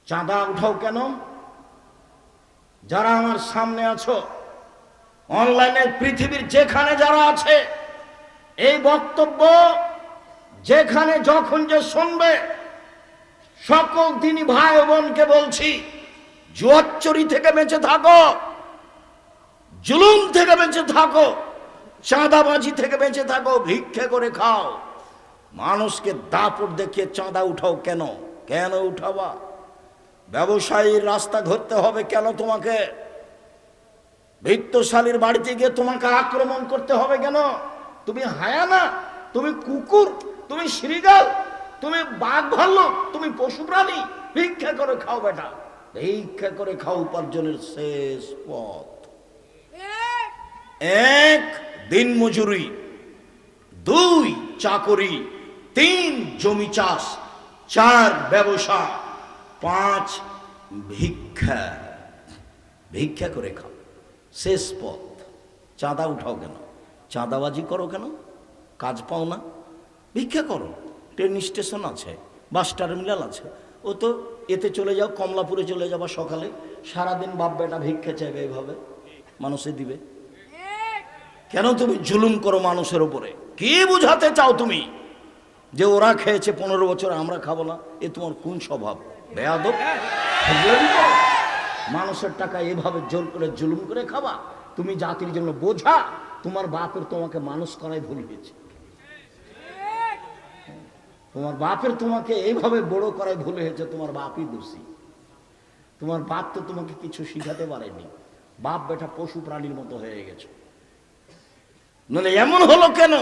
চাঁদা উঠাও কেন? যারা আমার সামনে আছো, অনলাইনে পৃথিবীর যেখানে যারা আছে, এই বক্তব্য যেখানে যখন যে শুনবে, সকল দিনই ভাই বোনকে বলছি, জুয়াচুরি থেকে বেঁচে থাকো, জুলুম থেকে বেঁচে থাকো, চাঁদাবাজি থেকে বেঁচে থাকো, ভিক্ষে করে খাও। মানুষকে দাপট দেখিয়ে চাঁদা উঠাও কেন? কেন উঠাবা? ব্যবসায়ীর রাস্তা ধরতে হবে কেন তোমাকে? বিত্তশালীর বাড়িতে গিয়ে তোমাকে আক্রমণ করতে হবে কেন? তুমি হায়ানা, তুমি কুকুর, তুমি শ্রীগাল, তুমি বাঘ ভাল্লুক, তুমি পশু প্রাণী। ভিক্ষা করে খাও বেটা, ভিক্ষা করে খাও। উপার্জনের শেষ পথ এক দিন মজুরি, দুই চাকরি, তিন জমি চাষ, চার ব্যবসা, পাঁচ ভিক্ষা। ভিক্ষা করে খাও, শেষ পথ। চাঁদা উঠাও কেন? চাঁদাবাজি করো কেন? কাজ পাও না? ভিক্ষা করো। ট্রেন স্টেশন আছে, বাস টার্মিনাল আছে, ও তো এতে চলে যাও, কমলাপুরে চলে যাবা সকালে, সারাদিন বাপ বেটা ভিক্ষা চাইবে, এইভাবে মানুষে দিবে কেন? তুমি জুলুম করো মানুষের উপরে। কি বুঝাতে চাও তুমি যে ওরা খেয়েছে 15 বছর, আমরা খাবো না? এ তোমার কোন স্বভাব? বেয়াদব। মানুষের টাকা এভাবে জোর করে জুলুম করে খাবা? তুমি জাতির জন্য বোঝা। তোমার বাপের তোমাকে মানুষ করাই ভুল হয়েছে। তোমার বাপের তোমাকে এইভাবে বড় করাই ভুল হয়েছে। তোমার বাপই দোষী। তোমার বাপ তো তোমাকে কিছু শিখাতে পারেনি। বাপ বেটা পশু প্রাণীর মতো হয়ে গেছে। নইলে এমন হলো কেন?